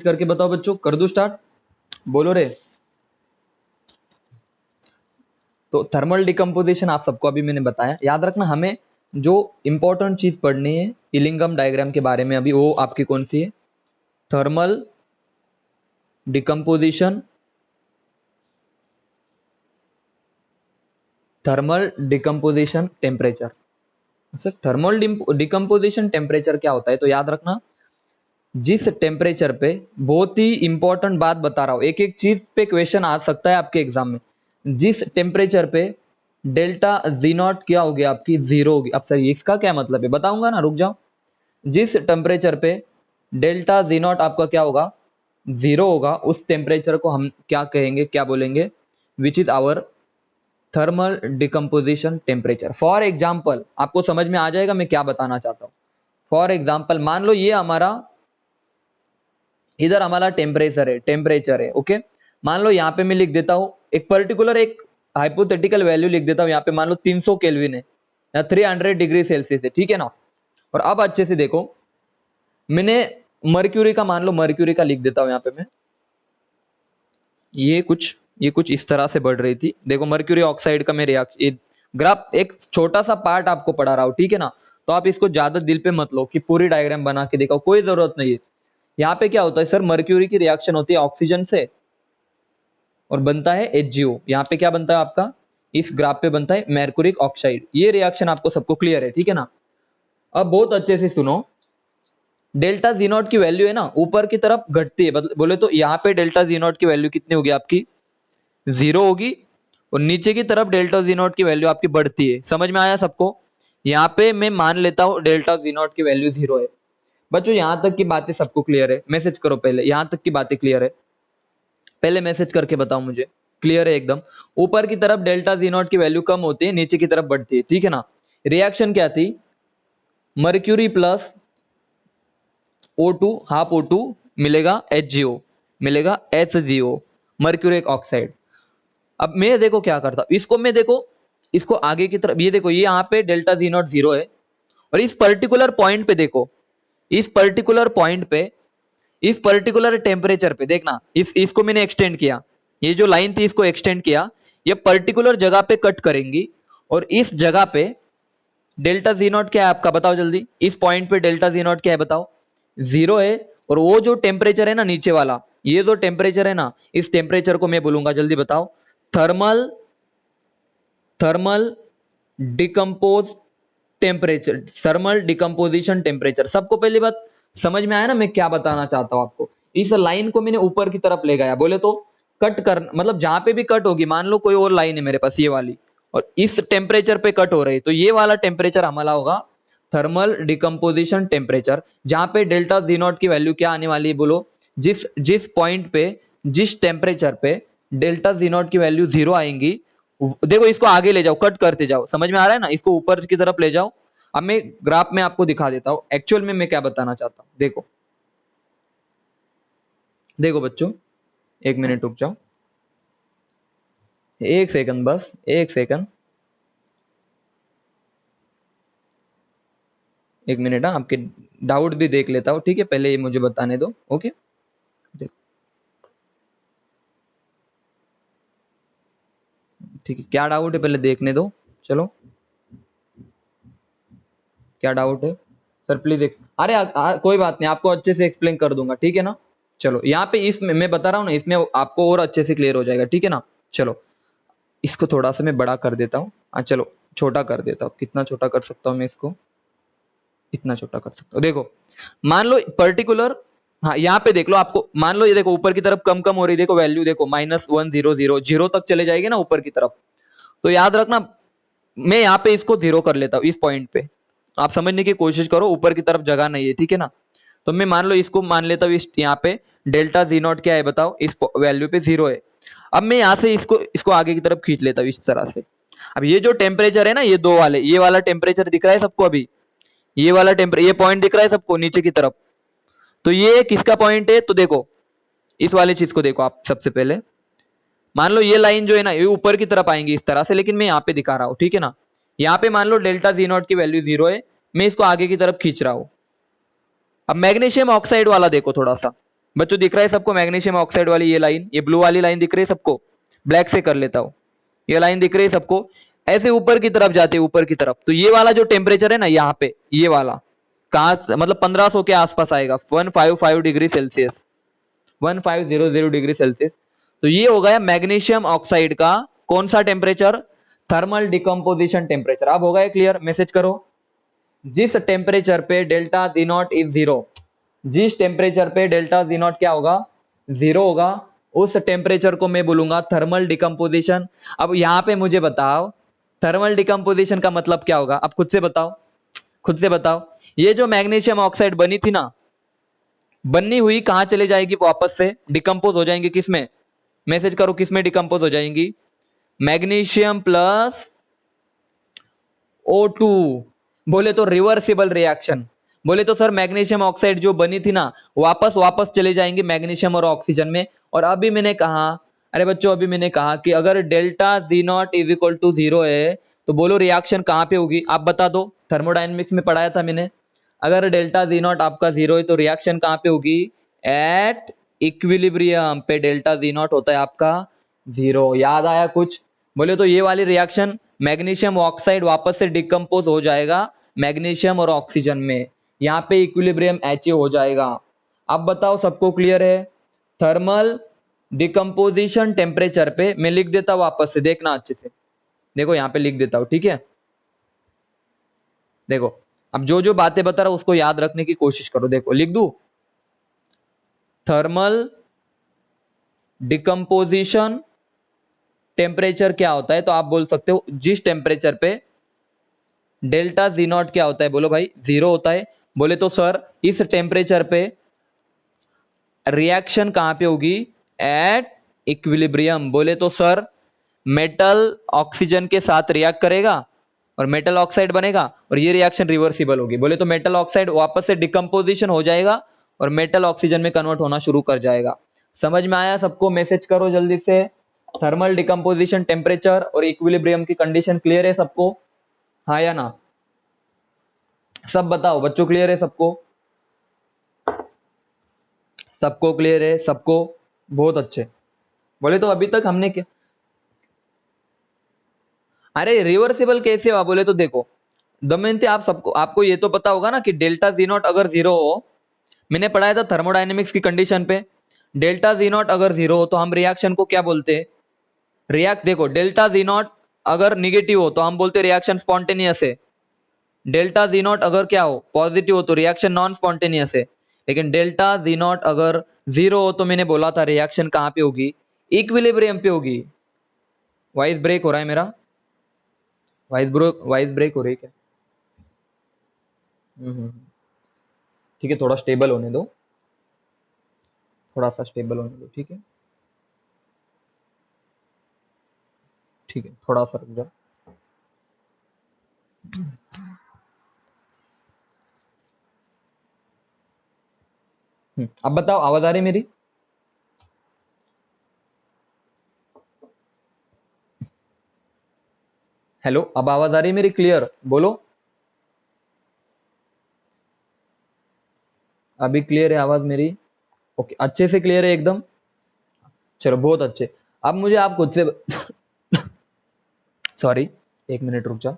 करके बताओ बच्चों, कर दूं स्टार्ट? बोलो रे। तो थर्मल डिकम्पोजिशन आप सबको अभी मैंने बताया। याद रखना, हमें जो इंपॉर्टेंट चीज पढ़नी है इलिंगम डायग्राम के बारे में, अभी वो आपकी कौन सी है? Thermal decomposition, thermal decomposition temperature. Sir thermal decomposition temperature क्या होता है? तो याद रखना, जिस टेम्परेचर पे, बहुत ही इंपॉर्टेंट बात बता रहा हूं, एक एक चीज पे क्वेश्चन आ सकता है आपके एग्जाम में। जिस टेम्परेचर पे डेल्टा जी नॉट क्या हो गया आपकी? जीरो होगी। अब सर इसका क्या मतलब है? बताऊंगा ना, रुक जाओ। जिस टेम्परेचर पे डेल्टा जी नॉट आपका क्या होगा? जीरो होगा, उस टेम्परेचर को हम क्या कहेंगे, क्या बोलेंगे? Which is our thermal decomposition temperature. For example, आपको समझ में आ जाएगा मैं क्या बताना चाहता हूं। फॉर एग्जाम्पल, मान लो ये हमारा, इधर हमारा टेम्परेचर है, ओके। मान लो यहाँ पे मैं लिख देता हूं एक पर्टिकुलर, एक हाइपोथेटिकल वैल्यू लिख देता हूं यहाँ पे, मान लो 300 केल्विन है या 300 डिग्री सेल्सियस है, ठीक है ना। और अब अच्छे से देखो, मैंने मर्क्यूरी का, मान लो मर्क्यूरी का लिख देता हूं यहाँ पे मैं। ये कुछ इस तरह से बढ़ रही थी, देखो मर्क्यूरी ऑक्साइड का मैं रिएक्शन ग्राफ, एक छोटा सा पार्ट आपको पढ़ा रहा हूं, ठीक है ना। तो आप इसको ज्यादा दिल पे मत लो कि पूरी डायग्राम बना के दिखाओ, कोई जरूरत नहीं है। यहाँ पे क्या होता है सर, मर्क्यूरी की रिएक्शन होती है ऑक्सीजन से और बनता है HgO। यहाँ पे क्या बनता है आपका, इस ग्राफ पे बनता है मर्क्यूरिक ऑक्साइड। ये रिएक्शन आपको सबको क्लियर है, ठीक है ना। अब बहुत अच्छे से सुनो, डेल्टा जी नॉट की वैल्यू है ना ऊपर की तरफ घटती है, बोले तो यहाँ पे डेल्टा जी नॉट की वैल्यू कितनी होगी आपकी? जीरो होगी। और नीचे की तरफ डेल्टा जी नॉट की वैल्यू आपकी बढ़ती है। समझ में आया सबको? यहाँ पे मैं मान लेता हूँ डेल्टा जी नॉट की वैल्यू जीरो है। बच्चों यहाँ तक की बातें सबको क्लियर है? मैसेज करो पहले, यहाँ तक की बातें क्लियर है? पहले मैसेज करके बताओ मुझे, क्लियर है एकदम? ऊपर की तरफ डेल्टा जी नॉट की वैल्यू कम होती है, नीचे की तरफ बढ़ती है, ठीक है ना। रिएक्शन क्या थी? Mercury plus O2, half O2 मिलेगा HgO, मिलेगा HgO, मर्क्यूरिक ऑक्साइड। अब मैं देखो क्या करता हूं, इसको मैं देखो, इसको आगे की तरफ, ये देखो ये यहाँ पे डेल्टा जी नॉट जीरो है, और इस पर्टिकुलर पॉइंट पे देखो, इस पर्टिकुलर पॉइंट पे, इस पर्टिकुलर टेम्परेचर पे देखना, इसको मैंने एक्सटेंड किया, ये जो लाइन थी इसको एक्सटेंड किया, ये पर्टिकुलर जगह पे कट करेंगी, और इस जगह पे डेल्टा जी नॉट क्या है आपका? बताओ जल्दी, इस पॉइंट पे डेल्टा जी नॉट क्या है बताओ? जीरो है। और वो जो टेम्परेचर है ना नीचे वाला, ये जो टेम्परेचर है ना, इस टेम्परेचर को मैं बोलूंगा, जल्दी बताओ, thermal thermal decompose temperature, thermal decomposition temperature. सबको पहली बात समझ में आया ना मैं क्या बताना चाहता हूं आपको? इस लाइन को मैंने ऊपर की तरफ ले गया, बोले तो कट कर, मतलब जहां पे भी कट होगी, मान लो कोई और लाइन है मेरे पास ये वाली, और इस टेम्परेचर पे कट हो रही, तो ये वाला टेम्परेचर हमारा होगा थर्मल डिकम्पोजिशन टेम्परेचर। जहां पे डेल्टा जी नॉट की वैल्यू क्या आने वाली है बोलो? जिस जिस पॉइंट पे, जिस टेम्परेचर पे डेल्टा जी नॉट की वैल्यू जीरो आएंगी, देखो इसको आगे ले जाओ, कट करते जाओ, समझ में आ रहा है ना? इसको ऊपर की तरफ ले जाओ। अब मैं ग्राफ में आपको दिखा देता हूं एक्चुअल में मैं क्या बताना चाहता हूं। देखो देखो बच्चों, एक मिनट रुक जाओ, एक सेकंड, बस एक सेकंड, एक मिनट। हाँ, आपके डाउट भी देख लेता हूँ, ठीक है? पहले ये मुझे बताने दो, ओके। देखो, ठीक है, क्या डाउट है पहले देखने दो, चलो। क्या डाउट है सर? प्लीज अरे कोई बात नहीं, आपको अच्छे से एक्सप्लेन कर दूंगा, ठीक है ना। चलो यहाँ पे इसमें मैं बता रहा हूँ ना, इसमें आपको और अच्छे से क्लियर हो जाएगा, ठीक है ना। चलो इसको थोड़ा सा मैं बड़ा कर देता हूँ, हाँ चलो छोटा कर देता हूँ। कितना छोटा कर सकता हूँ मैं इसको? इतना छोटा कर सकता हूँ। देखो मान लो पर्टिकुलर, हाँ यहाँ पे देख लो, आपको मान लो ये देखो ऊपर की तरफ कम कम हो रही, देखो वैल्यू देखो -100 जीरो तक चले जाएगी ना ऊपर की तरफ। तो याद रखना, मैं यहाँ पे इसको जीरो कर लेता हूँ, इस पॉइंट पे आप समझने की कोशिश करो, ऊपर की तरफ जगह नहीं है, ठीक है ना। तो मैं मान लो इसको मान लेता हूँ, इस यहाँ पे डेल्टा जी नॉट क्या है बताओ? इस वैल्यू पे जीरो है। अब मैं यहाँ से इसको इसको आगे की तरफ खींच लेता हूँ इस तरह से। अब ये जो टेम्परेचर है ना, ये दो वाले, ये वाला टेम्परेचर दिख रहा है सबको अभी? ये वाला टेम्परेचर, ये पॉइंट दिख रहा है सबको नीचे की तरफ? तो ये किसका पॉइंट है? तो देखो इस वाले चीज को देखो आप सबसे पहले, मान लो ये लाइन जो है ना, ये ऊपर की तरफ आएंगी इस तरह से, लेकिन मैं यहाँ पे दिखा रहा हूँ, ठीक है ना। यहाँ पे मान लो डेल्टा जी नॉट की वैल्यू जीरो है, मैं इसको आगे की तरफ खींच रहा हूँ। अब मैग्नीशियम ऑक्साइड वाला देखो थोड़ा सा, बच्चों दिख रहा है सबको मैग्नीशियम ऑक्साइड वाली ये लाइन, ये ब्लू वाली लाइन दिख रही है सबको? ब्लैक से कर लेता हूं, ये लाइन दिख रही है सबको? ऐसे ऊपर की तरफ जाते हैं, ऊपर की तरफ। तो ये वाला जो टेम्परेचर है ना यहाँ पे, ये वाला कहाँ मतलब 1500 के आसपास आएगा, 155 डिग्री सेल्सियस, 1500 डिग्री सेल्सियस। तो ये हो गया मैग्नीशियम ऑक्साइड का कौन सा टेम्परेचर? Thermal decomposition temperature. अब हो गया क्लियर? मैसेज करो। जिस टेम्परेचर पे delta G naught is zero, जिस टेम्परेचर पे डेल्टा जी नॉट क्या होगा? जीरो होगा, उस टेम्परेचर को मैं बोलूंगा थर्मल डिकम्पोजिशन। अब यहां पे मुझे बताओ थर्मल डिकम्पोजिशन का मतलब क्या होगा? अब खुद से बताओ, खुद से बताओ। ये जो मैग्नीशियम ऑक्साइड बनी थी ना, बनी हुई कहां चले जाएगी? वापस से डिकम्पोज हो जाएंगी किसमें? मैसेज करो, किसमें डिकम्पोज हो जाएंगी? Magnesium plus O2। बोले तो रिवर्सिबल रिएक्शन। बोले तो सर मैग्नीशियम ऑक्साइड जो बनी थी ना, वापस वापस चले जाएंगे मैग्नीशियम और ऑक्सीजन में। और अभी मैंने कहा, अरे बच्चों अभी मैंने कहा कि अगर delta G naught is equal to zero है तो बोलो रिएक्शन कहां पे होगी? आप बता दो, थर्मोडायनेमिक्स में पढ़ाया था मैंने। अगर डेल्टा जी नॉट आपका जीरो है तो रिएक्शन कहां पे होगी? एट इक्विलिब्रियम पे डेल्टा जी नॉट होता है आपका जीरो। याद आया कुछ? बोले तो ये वाली रिएक्शन मैग्नीशियम ऑक्साइड वापस से डिकम्पोज हो जाएगा मैग्नीशियम और ऑक्सीजन में, यहाँ पे इक्विलिब्रियम HA हो जाएगा। अब बताओ सबको क्लियर है? थर्मल डिकम्पोजिशन टेम्परेचर पे मैं लिख देता हूं वापस से, देखना अच्छे से। देखो यहाँ पे लिख देता हूं, ठीक है? देखो अब जो जो बातें बता रहा हूं उसको याद रखने की कोशिश करो। देखो लिख दू, थर्मल डिकम्पोजिशन टेम्परेचर क्या होता है? तो आप बोल सकते हो जिस टेम्परेचर पे डेल्टा जी नॉट क्या होता है? बोलो भाई जीरो होता है। बोले तो सर इस टेम्परेचर पे रिएक्शन कहां पे होगी? At equilibrium. बोले तो सर मेटल ऑक्सीजन के साथ रिएक्ट करेगा और मेटल ऑक्साइड बनेगा और ये रिएक्शन रिवर्सिबल होगी। बोले तो मेटल ऑक्साइड वापस से डिकम्पोजिशन हो जाएगा और मेटल ऑक्सीजन में कन्वर्ट होना शुरू कर जाएगा। समझ में आया सबको? मैसेज करो जल्दी से। थर्मल डिकम्पोजिशन टेम्परेचर और इक्विलिब्रियम की कंडीशन क्लियर है सबको? हाँ या ना? सब बताओ बच्चों, क्लियर है सबको? सबको क्लियर है? सबको? बहुत अच्छे। बोले तो अभी तक हमने क्या, अरे रिवर्सिबल कैसे हुआ? बोले तो देखो दमयंती, आप सबको, आपको ये तो पता होगा ना कि डेल्टा जी नॉट अगर जीरो हो, मैंने पढ़ाया था थर्मोडायनेमिक्स की कंडीशन पे, डेल्टा जी नॉट अगर जीरो हो तो हम रिएक्शन को क्या बोलते हैं? रिएक्ट, देखो डेल्टा जी नॉट अगर निगेटिव हो तो हम बोलते रिएक्शन स्पॉन्टेनियस है। डेल्टा जी नॉट अगर क्या हो? पॉजिटिव हो तो रिएक्शन नॉन स्पॉन्टेनियस है। लेकिन डेल्टा जी नॉट अगर जीरो हो तो मैंने बोला था रिएक्शन कहां पे होगी? इक्विलिब्रियम पे होगी। वॉइस ब्रेक हो रहा है मेरा? वॉइस ब्रेक हो रही है क्या? ठीक है, थोड़ा स्टेबल होने दो, थोड़ा सा स्टेबल होने दो, ठीक है? ठीक है, थोड़ा सा रुक जाओ। अब बताओ आवाज आ रही है मेरी? हेलो, अब आवाज आ रही है मेरी क्लियर? बोलो, अभी क्लियर है आवाज मेरी? ओके, अच्छे से क्लियर है एकदम? चलो बहुत अच्छे। अब मुझे आप खुद से सॉरी, एक मिनट रुक जा।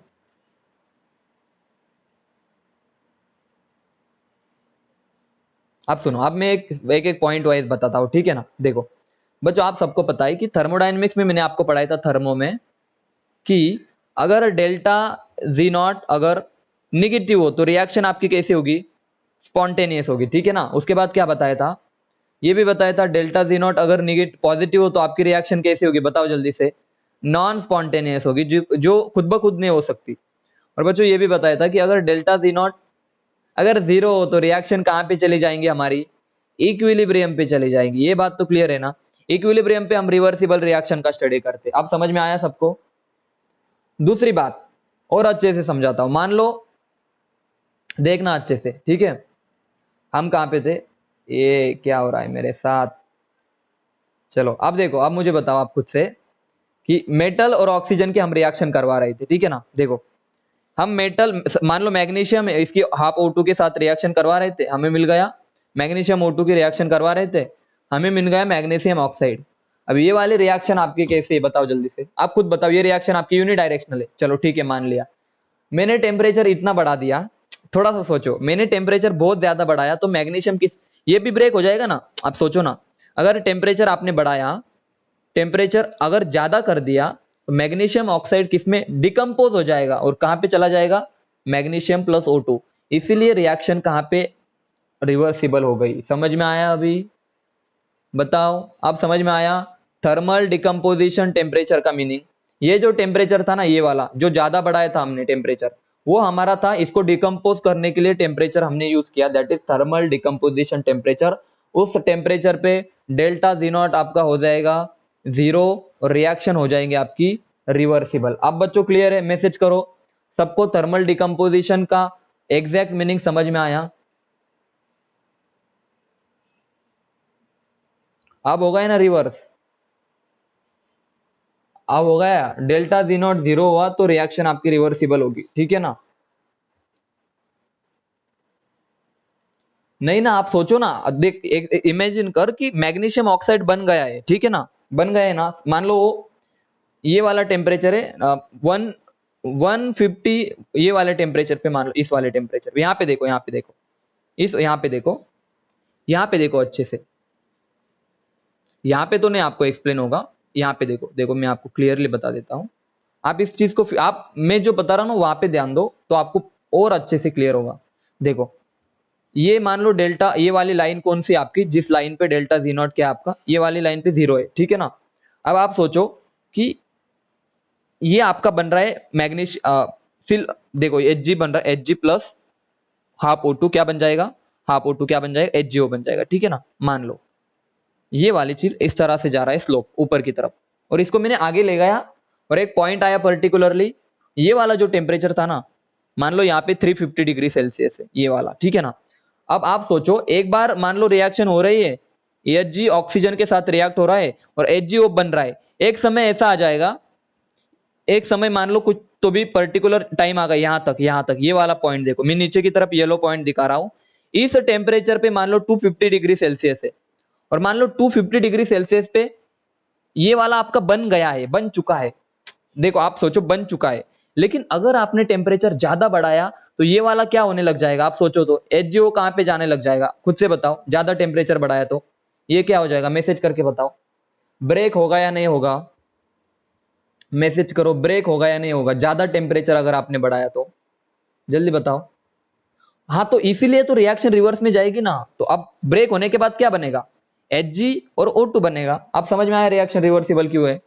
अब सुनो, अब मैं एक पॉइंट वाइज बताता हूँ, ठीक है ना? देखो बच्चों, आप सबको पता है कि थर्मोडायनेमिक्स में मैंने आपको पढ़ाया था थर्मो में कि अगर डेल्टा जी नॉट अगर निगेटिव हो तो रिएक्शन आपकी कैसी होगी? स्पॉन्टेनियस होगी, ठीक है ना? उसके बाद क्या बताया था? ये भी बताया था डेल्टा जी नॉट अगर निगेटिव पॉजिटिव हो तो आपकी रिएक्शन कैसी होगी? बताओ जल्दी से। नॉन स्पॉन्टेनियस होगी, जो खुद ब खुद नहीं हो सकती। और बच्चों ये भी बताया था कि अगर डेल्टा जी नॉट अगर जीरो हो तो रिएक्शन कहां पे चली जाएंगी? हमारी इक्विलिब्रियम पे चली जाएंगी। ये बात तो क्लियर है ना? इक्विलिब्रियम पे हम रिवर्सिबल रिएक्शन का स्टडी करते। अब समझ में आया सबको? दूसरी बात और अच्छे से समझाता हूं, मान लो, देखना अच्छे से, ठीक है? हम कहां पे थे? ये क्या हो रहा है मेरे साथ? चलो अब देखो, अब मुझे बताओ आप खुद से कि मेटल और ऑक्सीजन के हम रिएक्शन करवा रहे थे, ठीक है ना? देखो हम मेटल, मान लो मैग्नीशियम इसकी हाफ O2 के साथ रिएक्शन करवा रहे थे, हमें मिल गया मैग्नीशियम O2 की रिएक्शन करवा रहे थे, हमें मिल गया मैग्नीशियम ऑक्साइड। अब ये वाली रिएक्शन आपकी कैसे है बताओ जल्दी से, आप खुद बताओ। ये रिएक्शन आपकी यूनिडायरेक्शनल है, चलो ठीक है मान लिया। मैंने टेम्परेचर इतना बढ़ा दिया, थोड़ा सा सोचो, मैंने टेम्परेचर बहुत ज्यादा बढ़ाया तो मैग्नीशियम किस, ये भी ब्रेक हो जाएगा ना। आप सोचो ना, अगर टेम्परेचर आपने बढ़ाया, टेम्परेचर अगर ज्यादा कर दिया तो मैग्नीशियम ऑक्साइड किसमें डिकम्पोज हो जाएगा और कहां पे चला जाएगा, मैग्नीशियम प्लस O2। इसीलिए रिएक्शन कहां पे रिवर्सिबल हो गई। समझ में आया अभी बताओ, अब समझ में आया थर्मल डिकम्पोजिशन टेम्परेचर का मीनिंग। ये जो टेम्परेचर था ना, ये वाला जो ज्यादा बढ़ाया था हमने टेम्परेचर, वो हमारा था, इसको डिकम्पोज करने के लिए टेम्परेचर हमने यूज किया, that is thermal decomposition temperature. उस टेम्परेचर पे डेल्टा जी नॉट आपका हो जाएगा 0 और रिएक्शन हो जाएंगे आपकी रिवर्सिबल। अब बच्चों क्लियर है, मैसेज करो सबको थर्मल डिकम्पोजिशन का एग्जैक्ट मीनिंग समझ में आया। अब हो गया ना रिवर्स, अब हो गया डेल्टा जी नॉट 0 हुआ तो रिएक्शन आपकी रिवर्सिबल होगी, ठीक है ना। नहीं ना, आप सोचो ना, देख एक इमेजिन कर कि मैग्नीशियम ऑक्साइड बन गया है, ठीक है ना, बन गया है ना। मान लो ये वाला टेम्परेचर है 150, ये वाले टेम्परेचर पे मान लो, इस वाले टेम्परेचर, यहाँ पे देखो, यहाँ पे देखो, इस यहाँ पे देखो, यहाँ पे देखो अच्छे से, यहाँ पे तो नहीं आपको एक्सप्लेन होगा, यहाँ पे देखो, देखो मैं आपको क्लियरली बता देता हूँ। आप इस चीज को, आप मैं जो बता रहा हूँ वहां पे ध्यान दो तो आपको और अच्छे से क्लियर होगा। देखो ये मान लो डेल्टा, ये वाली लाइन कौन सी आपकी, जिस लाइन पे डेल्टा जी नॉट क्या आपका, ये वाली लाइन पे 0 है, ठीक है ना। अब आप सोचो कि ये आपका बन रहा है मैग्नीश सिल, देखो Hg बन रहा है, Hg प्लस हाफ O2 क्या बन जाएगा, हाफ O2 क्या बन जाएगा, HgO बन जाएगा, ठीक है ना। मान लो ये वाली चीज इस तरह से जा रहा है स्लोप ऊपर की तरफ, और इसको मैंने आगे ले गया और एक पॉइंट आया पर्टिकुलरली, ये वाला जो टेम्परेचर था ना, मान लो यहाँ पे 350 डिग्री सेल्सियस है ये वाला, ठीक है ना। अब आप सोचो एक बार मान लो रिएक्शन हो रही है, Hg ऑक्सीजन के साथ रिएक्ट हो रहा है और HgO बन रहा है, एक समय ऐसा आ जाएगा, एक समय मान लो कुछ तो भी पर्टिकुलर टाइम आ गया यहाँ तक ये वाला पॉइंट देखो, मैं नीचे की तरफ येलो पॉइंट दिखा रहा हूं, इस टेम्परेचर पे मान लो 250 डिग्री सेल्सियस है, और मान लो 250 डिग्री सेल्सियस पे ये वाला आपका बन गया है, बन चुका है, देखो आप सोचो बन चुका है। लेकिन अगर आपने टेम्परेचर ज्यादा बढ़ाया तो ये वाला क्या होने लग जाएगा, आप सोचो तो HgO कहां पे जाने लग जाएगा, खुद से बताओ, ज्यादा टेम्परेचर बढ़ाया तो ये क्या हो जाएगा, मैसेज करके बताओ, ब्रेक होगा या नहीं होगा, मैसेज करो, ब्रेक होगा या नहीं होगा, ज्यादा टेम्परेचर अगर आपने बढ़ाया तो जल्दी बताओ। हाँ तो इसीलिए तो रिएक्शन रिवर्स में जाएगी ना, तो अब ब्रेक होने के बाद क्या बनेगा, Hg और O2 बनेगा। आप समझ में आया रिएक्शन रिवर्सिबल क्यों है,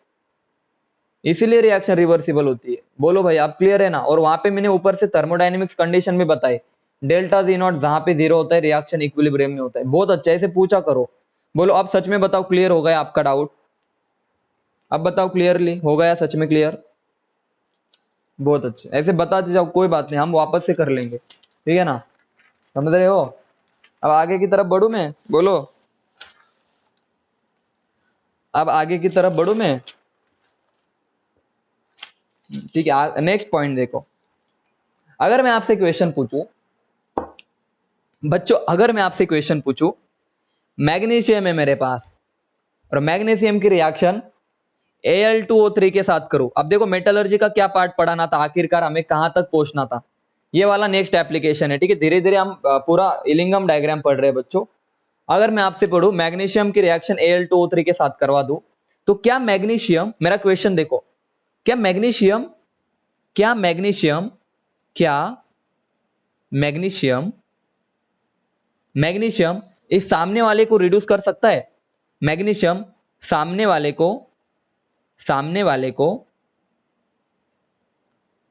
इसीलिए रिएक्शन रिवर्सिबल होती है। बोलो भाई आप क्लियर है ना। और वहां पे मैंने ऊपर से थर्मोडायनेमिक्स कंडीशन में बताए, डेल्टा जी नॉट जहां पे 0 होता है रिएक्शन इक्विलिब्रियम में होता है। बहुत अच्छा, ऐसे पूछा करो। बोलो अब सच में बताओ, क्लियर हो गया आपका डाउट, अब बताओ क्लियरली हो गया सच में क्लियर, बहुत अच्छे, ऐसे बताते जाओ, कोई बात नहीं, हम वापस से कर लेंगे, ठीक है ना, समझ रहे हो। अब आगे की तरफ बढ़ू मैं, बोलो अब आगे की तरफ बढ़ू मैं, ठीक है। नेक्स्ट पॉइंट देखो, अगर मैं आपसे क्वेश्चन पूछूं बच्चों, अगर मैं आपसे क्वेश्चन पूछूं, मैग्नीशियम है मेरे पास और मैग्नीशियम की रिएक्शन Al2O3 के साथ करूं। अब देखो मेटलर्जी का क्या पार्ट पढ़ाना था, आखिरकार हमें कहां तक पहुंचना था, ये वाला नेक्स्ट एप्लीकेशन है, ठीक है। धीरे धीरे हम पूरा इलिंगम डायग्राम पढ़ रहे हैं बच्चों। अगर मैं आपसे पढ़ूं मैग्नीशियम की रिएक्शन Al2O3 के साथ करवा दूं, तो क्या मैग्नीशियम, मेरा क्वेश्चन देखो, क्या मैग्नीशियम क्या मैग्नीशियम क्या मैग्नीशियम मैग्नीशियम इस सामने वाले को रिड्यूस कर सकता है, मैग्नीशियम सामने वाले को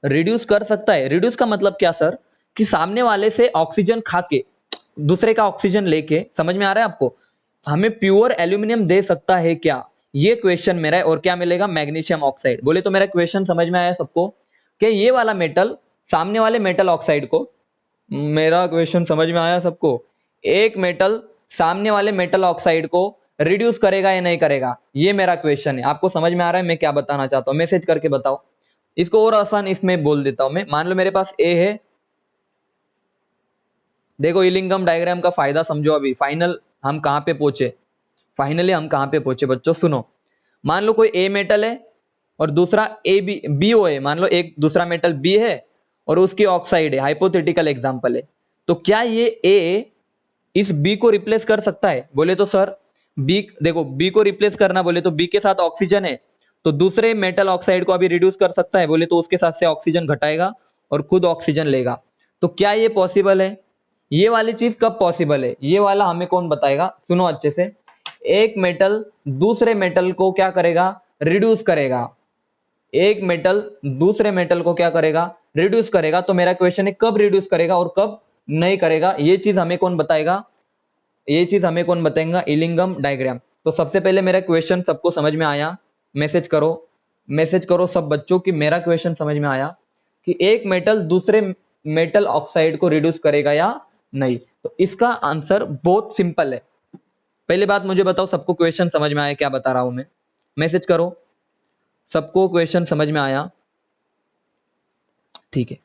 रिड्यूस कर सकता है। रिड्यूस का मतलब क्या सर, कि सामने वाले से ऑक्सीजन खा के, दूसरे का ऑक्सीजन लेके, समझ में आ रहा है आपको, हमें प्योर एल्यूमिनियम दे सकता है क्या, ये क्वेश्चन मेरा है। और क्या मिलेगा, मैग्नीशियम ऑक्साइड। बोले तो मेरा क्वेश्चन समझ में आया सबको, कि ये वाला मेटल सामने वाले मेटल ऑक्साइड को, मेरा क्वेश्चन समझ में आया सबको, एक मेटल सामने वाले मेटल ऑक्साइड को रिड्यूस करेगा या नहीं करेगा, ये मेरा क्वेश्चन है। आपको समझ में आ रहा है मैं क्या बताना चाहता हूं, मैसेज करके बताओ। इसको और आसान इसमें बोल देता हूं मैं, मान लो मेरे पास ए है, देखो इलिंगम डायग्राम का फायदा समझो। अभी फाइनल हम कहाँ पे पहुंचे, फाइनली हम कहाँ पे पहुंचे बच्चों, सुनो। मान लो कोई ए मेटल है और दूसरा ए बी बी ओ है, मान लो एक दूसरा मेटल बी है और उसकी ऑक्साइड है, हाइपोथेटिकल एग्जांपल है। तो क्या ये ए इस बी को रिप्लेस कर सकता है? बोले तो सर बी, देखो बी को रिप्लेस करना बोले तो बी के साथ ऑक्सीजन है, तो दूसरे मेटल ऑक्साइड को अभी रिड्यूस कर सकता है, बोले तो उसके साथ से ऑक्सीजन घटाएगा और खुद ऑक्सीजन लेगा। तो क्या ये पॉसिबल है? ये वाली चीज कब पॉसिबल है, ये वाला हमें कौन बताएगा? सुनो अच्छे से। एक मेटल दूसरे मेटल को क्या करेगा? रिड्यूस करेगा। एक मेटल दूसरे मेटल को क्या करेगा? रिड्यूस करेगा। तो मेरा क्वेश्चन है कब रिड्यूस करेगा और कब नहीं करेगा, ये चीज हमें कौन बताएगा? ये चीज हमें कौन बताएगा? इलिंगम डायग्राम। तो सबसे पहले मेरा क्वेश्चन सबको समझ में आया? मैसेज करो, मैसेज करो सब बच्चों की मेरा क्वेश्चन समझ में आया कि एक मेटल दूसरे मेटल ऑक्साइड को रिड्यूस करेगा या नहीं। तो इसका आंसर बहुत सिंपल है। पहली बात मुझे बताओ सबको क्वेश्चन समझ में आया क्या बता रहा हूं मैं? मैसेज करो सबको क्वेश्चन समझ में आया? ठीक है।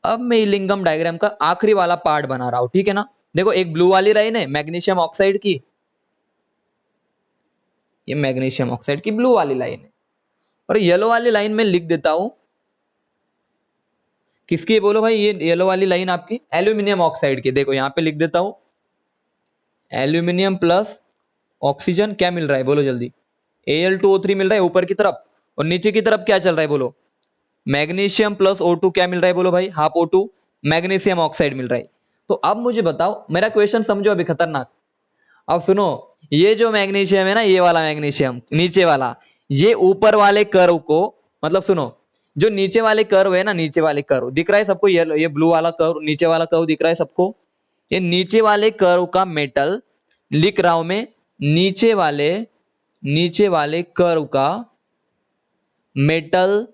अब मैं इलिंगम डायग्राम का आखिरी वाला पार्ट बना रहा हूं, ठीक है ना। देखो एक ब्लू वाली लाइन है मैग्नीशियम ऑक्साइड की, ये मैग्नीशियम ऑक्साइड की ब्लू वाली लाइन है, और येलो वाली लाइन में लिख देता हूं किसकी है बोलो भाई? ये येलो वाली लाइन आपकी एल्यूमिनियम ऑक्साइड की। देखो यहां पे लिख देता हूं एल्यूमिनियम प्लस ऑक्सीजन क्या मिल रहा है बोलो जल्दी? Al2O3 मिल रहा है ऊपर की तरफ, और नीचे की तरफ क्या चल रहा है बोलो? मैग्नीशियम प्लस O2 क्या मिल रहा है बोलो भाई? हाफ O2 मैग्नीशियम ऑक्साइड मिल रहा है। तो अब मुझे बताओ, मेरा क्वेश्चन समझो अभी खतरनाक। अब सुनो, ये जो मैग्नीशियम है ना, ये वाला मैग्नीशियम नीचे वाला, ये ऊपर वाले कर्व को, मतलब सुनो, जो नीचे वाले कर्व है ना, नीचे वाले कर्व दिख रहा है सबको? ये ब्लू वाला कर्व, नीचे वाला कर्व दिख रहा है सबको? ये नीचे वाले कर्व का मेटल लिख रहा हूं मैं, नीचे वाले कर्व का मेटल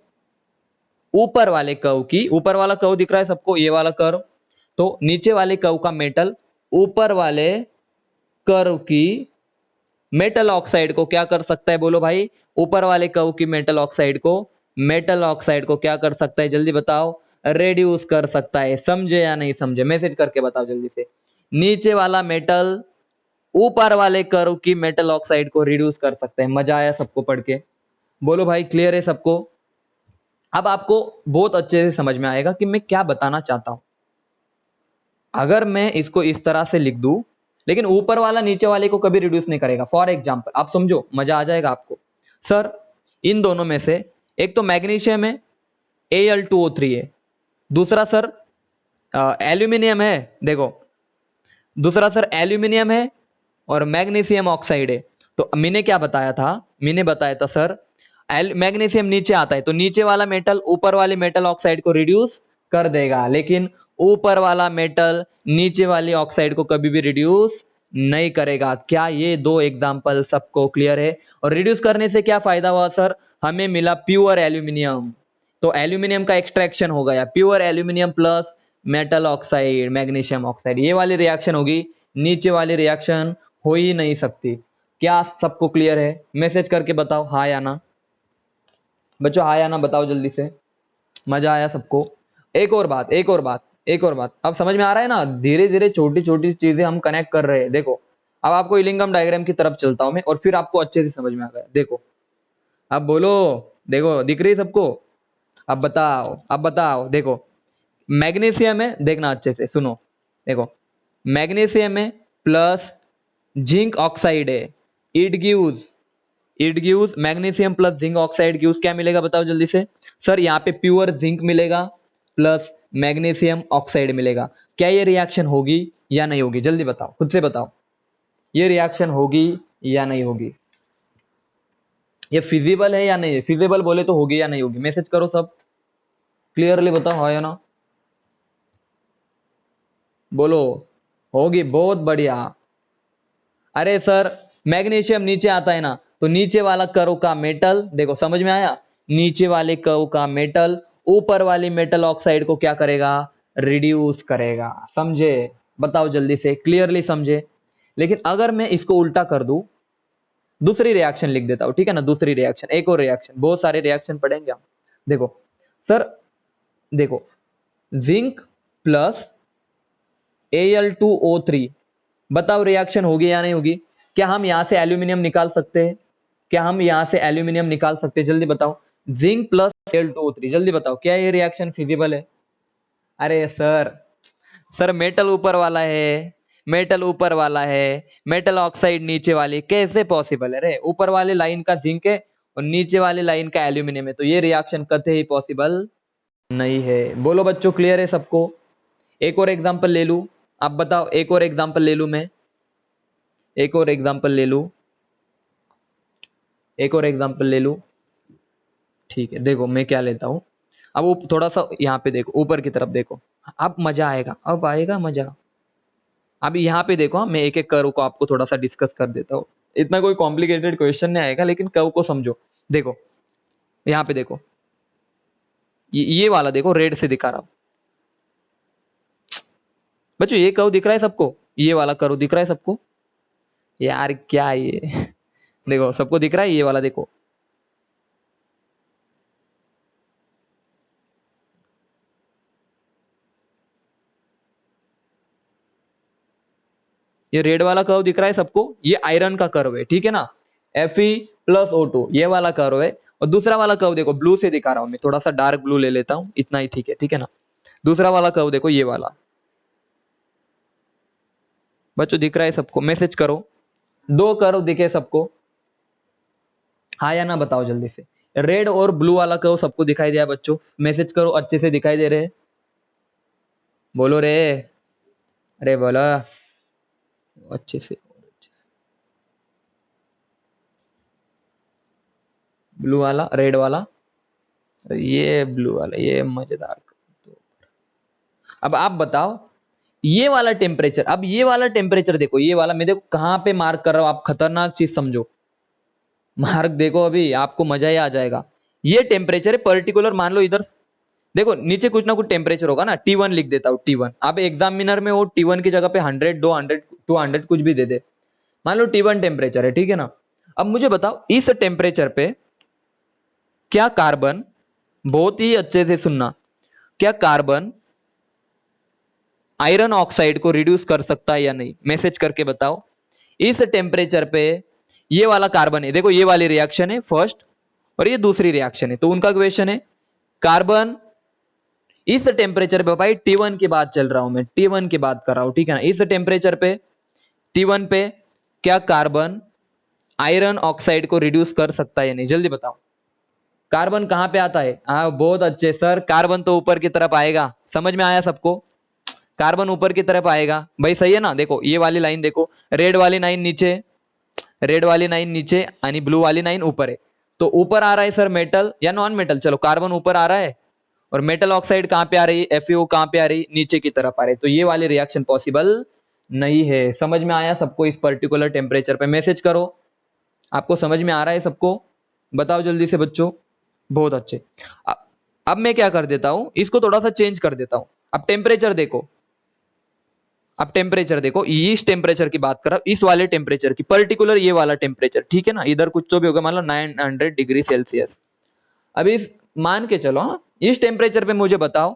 ऊपर वाले कर्व की, ऊपर वाला कर्व दिख रहा है सबको, ये वाला कर्व, तो नीचे वाले कर्व का मेटल ऊपर वाले कर्व की मेटल ऑक्साइड को क्या कर सकता है बोलो भाई? ऊपर वाले कर्व की मेटल ऑक्साइड को क्या कर सकता है जल्दी बताओ? रेड्यूस कर सकता है। समझे या नहीं समझे? मैसेज करके बताओ जल्दी से। नीचे वाला मेटल ऊपर वाले कर्व की मेटल ऑक्साइड को रिड्यूस कर सकता है। मजा आया सबको पढ़ के? बोलो भाई क्लियर है सबको? अब आपको बहुत अच्छे से समझ में आएगा कि मैं क्या बताना चाहता हूं। अगर मैं इसको इस तरह से लिख दूं, लेकिन ऊपर वाला नीचे वाले को कभी रिड्यूस नहीं करेगा। फॉर एग्जाम्पल आप समझो, मजा आ जाएगा आपको। सर इन दोनों में से एक तो मैग्नीशियम है, Al2O3 है, दूसरा सर एल्यूमिनियम है। देखो दूसरा सर एल्यूमिनियम है और मैग्नीशियम ऑक्साइड है। तो मैंने क्या बताया था? मैंने बताया था सर मैग्नीशियम नीचे आता है तो नीचे वाला मेटल ऊपर वाले मेटल ऑक्साइड को रिड्यूस कर देगा, लेकिन ऊपर वाला मेटल नीचे वाली ऑक्साइड को कभी भी रिड्यूस नहीं करेगा। क्या ये दो एग्जांपल सबको क्लियर है? और रिड्यूस करने से क्या फायदा हुआ सर? हमें मिला प्योर एल्यूमिनियम। तो एल्यूमिनियम का एक्सट्रैक्शन हो गया, pure aluminium plus metal oxide magnesium oxide. ये वाली रिएक्शन होगी, नीचे वाली रिएक्शन हो ही नहीं सकती। क्या सबको क्लियर है? मैसेज करके बताओ हाँ या ना बच्चों, हाँ या ना बताओ जल्दी से। मजा आया सबको? एक और बात, अब समझ में आ रहा है ना? धीरे धीरे छोटी छोटी चीजें हम कनेक्ट कर रहे हैं। देखो अब आपको इलिंगम डायग्राम की तरफ चलता हूं मैं, और फिर आपको अच्छे से समझ में आ गया। देखो अब बोलो, देखो दिख रही है सबको? अब बताओ देखो मैग्नीशियम है, देखना अच्छे से सुनो। देखो मैग्नीशियम है प्लस जिंक ऑक्साइड है, it gives magnesium plus zinc oxide gives क्या मिलेगा बताओ जल्दी से? सर यहाँ पे प्योर जिंक मिलेगा प्लस मैग्नीशियम ऑक्साइड मिलेगा। क्या ये रिएक्शन होगी या नहीं होगी? जल्दी बताओ, खुद से बताओ, ये रिएक्शन होगी या नहीं होगी? ये फिजिबल है या नहीं है? फिजिबल बोले तो होगी या नहीं होगी? मैसेज करो सब, क्लियरली बताओ हाँ या ना। बोलो होगी, बहुत बढ़िया। अरे सर मैग्नीशियम नीचे आता है ना, तो नीचे वाला कर्व का मेटल, देखो समझ में आया? नीचे वाले कर्व का मेटल ऊपर वाली मेटल ऑक्साइड को क्या करेगा? रिड्यूस करेगा। समझे? बताओ जल्दी से, क्लियरली समझे? लेकिन अगर मैं इसको उल्टा कर दूं, दूसरी रिएक्शन लिख देता हूं, ठीक है ना? दूसरी रिएक्शन, एक और रिएक्शन, बहुत सारे रिएक्शन पढ़ेंगे हम। देखो सर, देखो जिंक प्लस Al2O3, बताओ रिएक्शन होगी या नहीं होगी? क्या हम यहां से एल्यूमिनियम निकाल सकते हैं? क्या हम यहां से एल्यूमिनियम निकाल सकते हैं? जल्दी बताओ। जिंक प्लस Al2O3, जल्दी बताओ क्या ये रिएक्शन फिजिबल है? अरे सर मेटल ऊपर वाला है, मेटल ऊपर वाला है, मेटल ऑक्साइड नीचे वाली, कैसे पॉसिबल है रे? ऊपर वाले लाइन का जिंक है और नीचे वाले लाइन का एल्यूमिनियम है, तो ये रिएक्शन कतई ही पॉसिबल नहीं है। बोलो बच्चों, क्लियर है सबको? एक और एग्जांपल ले लूं? आप बताओ, एक और एग्जांपल ले लूं मैं? एक और एग्जांपल ले लूं? एक और एग्जांपल ले लूं? ठीक है, देखो मैं क्या लेता हूं। अब वो थोड़ा सा यहाँ पे देखो, ऊपर की तरफ देखो, अब मजा आएगा, अब आएगा मजा। अब यहाँ पे देखो, मैं एक एक कर्व को आपको थोड़ा सा डिस्कस कर देता हूँ। इतना कोई कॉम्प्लिकेटेड क्वेश्चन नहीं आएगा, लेकिन कर्व को समझो। देखो यहाँ पे देखो, ये वाला देखो, रेड से दिखा रहा हूं बच्चों। ये कर्व दिख रहा है सबको? ये वाला कर्व दिख रहा है सबको? यार क्या ये देखो, सबको दिख रहा है ये वाला? देखो ये रेड वाला कर्व दिख रहा है सबको? ये आयरन का कर्व है, ठीक है ना? Fe+O2 ये वाला कर्व है। और दूसरा वाला कर्व देखो, ब्लू से दिखा रहा हूं मैं, थोड़ा सा डार्क ब्लू ले लेता हूं, इतना ही ठीक है, ठीक है ना? दूसरा वाला कर्व देखो, ये वाला। बच्चों दिख रहा है सबको? मैसेज करो, दो कर्व दिखे सबको? हाँ या ना बताओ जल्दी से। रेड और ब्लू वाला कर्व सबको दिखाई दिया बच्चों? मैसेज करो, अच्छे से दिखाई दे रहे? बोलो रे, अरे बोला अच्छे से। ब्लू वाला, रेड वाला, ये ब्लू वाला, ये मजेदार। अब आप बताओ, ये वाला टेम्परेचर, अब ये वाला टेम्परेचर देखो, ये वाला मैं देखो कहां पे मार्क कर रहा हूं, आप खतरनाक चीज समझो। मार्क देखो, अभी आपको मजा ही आ जाएगा। ये टेम्परेचर है पर्टिकुलर, मान लो इधर देखो नीचे कुछ ना कुछ टेम्परेचर होगा ना, T1 लिख देता हूं, T1। अब एग्जामिनर में वो T1 की जगह पे 100, 200, 200 कुछ भी दे दे, मान लो T1 टेम्परेचर है, ठीक है ना? अब मुझे बताओ, इस टेम्परेचर पे क्या कार्बन, बहुत ही अच्छे से सुनना, क्या कार्बन आयरन ऑक्साइड को रिड्यूस कर सकता है या नहीं? मैसेज करके बताओ। इस टेम्परेचर पे ये वाला कार्बन है, देखो ये वाली रिएक्शन है फर्स्ट, और ये दूसरी रिएक्शन है, तो उनका क्वेश्चन है कार्बन इस टेम्परेचर पे, भाई T1 की बात चल रहा हूं मैं, T1 की बात कर रहा हूं, ठीक है ना? इस टेम्परेचर पे T1 पे क्या कार्बन आयरन ऑक्साइड को रिड्यूस कर सकता है या नहीं? जल्दी बताओ। कार्बन कहां पे आता है? हाँ बहुत अच्छे सर, कार्बन तो ऊपर की तरफ आएगा, समझ में आया सबको? कार्बन ऊपर की तरफ आएगा भाई, सही है ना? देखो ये वाली लाइन देखो, रेड वाली लाइन नीचे, रेड वाली लाइन नीचे यानी ब्लू वाली लाइन ऊपर है। तो ऊपर आ रहा है सर मेटल या नॉन मेटल? चलो कार्बन ऊपर आ रहा है, और मेटल ऑक्साइड कहां पे आ रही है? FeO कहां पे आ रही है? नीचे की तरफ आ रही है। तो ये वाली रिएक्शन पॉसिबल नहीं है। समझ में आया सबको? इस पर्टिकुलर टेम्परेचर पे मैसेज करो, आपको समझ में आ रहा है सबको? बताओ जल्दी से बच्चों। बहुत अच्छे। अब मैं क्या कर देता हूं, इसको थोड़ा सा चेंज कर देता हूं। अब टेम्परेचर देखो, अब टेम्परेचर देखो, इस टेम्परेचर की बात कर रहा हूं, इस वाले टेम्परेचर की, पर्टिकुलर ये वाला टेम्परेचर, ठीक है ना? इधर कुछ तो भी होगा, मान लो 900 डिग्री सेल्सियस। अब इस मान के चलो, हाँ, इस टेम्परेचर पे मुझे बताओ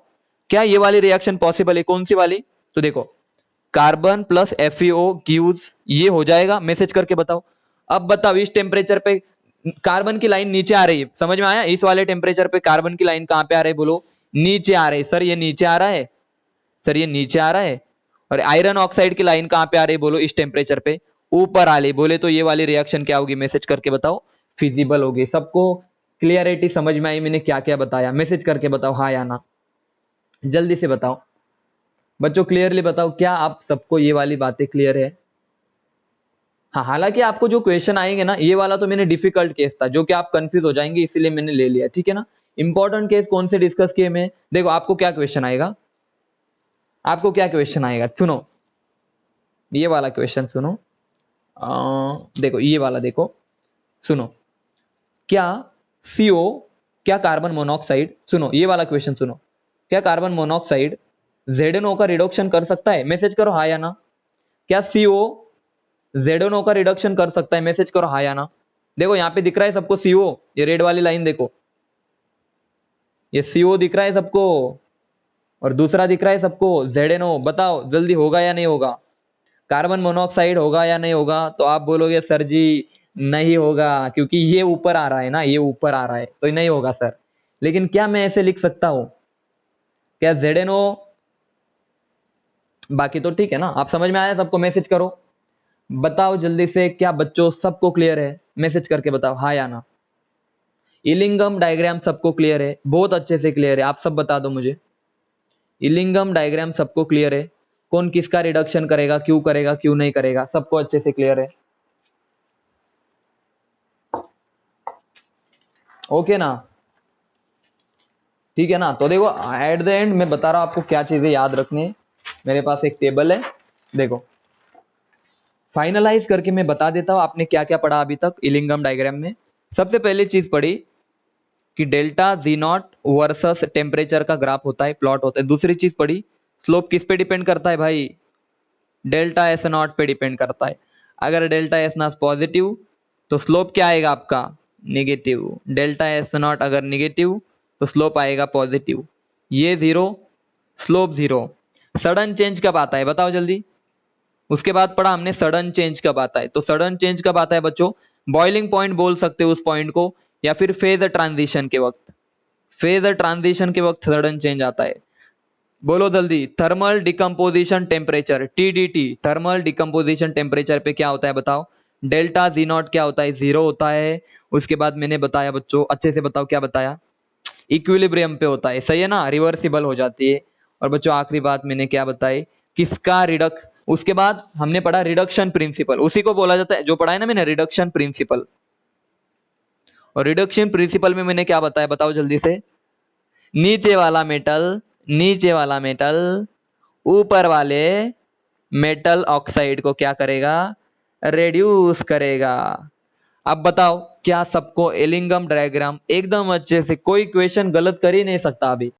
क्या ये वाली रिएक्शन पॉसिबल है? कौन सी वाली? तो देखो कार्बन प्लस FeO गिव्स, ये हो जाएगा, मैसेज करके बताओ। अब बताओ इस टेम्परेचर पे कार्बन की लाइन नीचे आ रही है, समझ में आया? इस वाले टेम्परेचर पे कार्बन की लाइन कहां पे आ रही है? बोलो, नीचे आ रही है। सर ये नीचे आ रहा है, सर ये नीचे आ रहा है। और आयरन ऑक्साइड की लाइन कहां पे आ रही है? बोलो इस टेम्परेचर पे ऊपर आ रही। बोले तो ये वाली रिएक्शन क्या होगी? मैसेज करके बताओ। फिजिबल होगी। सबको क्लियरिटी समझ में आई मैंने क्या क्या बताया? मैसेज करके बताओ हाँ या ना, जल्दी से बताओ बच्चों, क्लियरली बताओ, क्या आप सबको ये वाली बातें क्लियर है? हाँ, हालांकि आपको जो क्वेश्चन आएंगे ना, ये वाला तो मैंने डिफिकल्ट केस था, जो कि आप कंफ्यूज हो जाएंगे, इसीलिए मैंने ले लिया, ठीक है ना? इंपॉर्टेंट केस कौन से डिस्कस किए मैं? देखो आपको क्या क्वेश्चन आएगा, आपको क्या क्वेश्चन आएगा, सुनो ये वाला क्वेश्चन सुनो। देखो ये वाला देखो, सुनो, क्या CO, क्या कार्बन मोनोऑक्साइड, सुनो ये वाला क्वेश्चन सुनो, क्या कार्बन मोनोऑक्साइड ZNO का रिडक्शन कर सकता है? मैसेज करो हाँ या ना। क्या CO ZNO का रिडक्शन कर सकता है? मैसेज करो हाँ या ना। देखो यहाँ पे दिख रहा है सबको CO, ये रेड वाली लाइन देखो, ये CO दिख रहा है सबको? और दूसरा दिख रहा है सबको ZnO, बताओ जल्दी होगा या नहीं होगा? कार्बन मोनोऑक्साइड होगा या नहीं होगा? तो आप बोलोगे सर जी नहीं होगा, क्योंकि ये ऊपर आ रहा है ना, ये ऊपर आ रहा है, तो नहीं होगा सर। लेकिन क्या मैं ऐसे लिख सकता हूं? क्या ZnO, बाकी तो ठीक है ना, आप समझ में आया सबको? मैसेज करो, बताओ जल्दी से, क्या बच्चों सबको क्लियर है? मैसेज करके बताओ हाँ या ना। इलिंगम डायग्राम सबको क्लियर है? बहुत अच्छे से क्लियर है, आप सब बता दो मुझे। इलिंगम डायग्राम सबको क्लियर है? कौन किसका रिडक्शन करेगा, क्यों नहीं करेगा, सबको अच्छे से क्लियर है? ओके ना, ठीक है ना? तो देखो एट द एंड मैं बता रहा हूं आपको क्या चीजें याद रखनी है। मेरे पास एक टेबल है, देखो फाइनलाइज करके मैं बता देता हूं आपने क्या क्या पढ़ा अभी तक इलिंगम डायग्राम में। सबसे पहली चीज पढ़ी कि delta G not versus temperature का ग्राफ होता है, प्लॉट होता है। दूसरी चीज पढ़ी स्लोप किस पे डिपेंड करता है भाई? डेल्टा एस नॉट पे डिपेंड करता है। अगर डेल्टा एस नॉट पॉजिटिव तो स्लोप क्या आएगा आपका? निगेटिव। डेल्टा एस नॉट अगर निगेटिव तो स्लोप आएगा पॉजिटिव। ये zero, slope zero. Sudden change कब आता है बताओ जल्दी? उसके बाद पढ़ा हमने सडन चेंज कब आता है। तो सडन चेंज कब आता है बच्चों? बॉइलिंग पॉइंट बोल सकते हो उस पॉइंट को, या फिर फेज ट्रांजिशन के वक्त। फेज ट्रांजिशन के वक्त सडन चेंज आता है। बोलो जल्दी, thermal decomposition temperature TDT, thermal decomposition temperature पे क्या होता है बताओ? डेल्टा जी नॉट क्या होता है? जीरो होता है। उसके बाद मैंने बताया बच्चों, अच्छे से बताओ क्या बताया? इक्विलिब्रियम पे होता है, सही है ना, रिवर्सिबल हो जाती है। और बच्चों आखिरी बात मैंने क्या बताई? किसका रिडक्स, उसके बाद हमने पढ़ा रिडक्शन प्रिंसिपल, उसी को बोला जाता है जो पढ़ा है ना मैंने, रिडक्शन प्रिंसिपल। और रिडक्शन प्रिंसिपल में मैंने क्या बताया बताओ जल्दी से? नीचे वाला मेटल, नीचे वाला मेटल ऊपर वाले मेटल ऑक्साइड को क्या करेगा? रेड्यूस करेगा। अब बताओ क्या सबको एलिंगम डायग्राम एकदम अच्छे से, कोई क्वेश्चन गलत कर ही नहीं सकता अभी?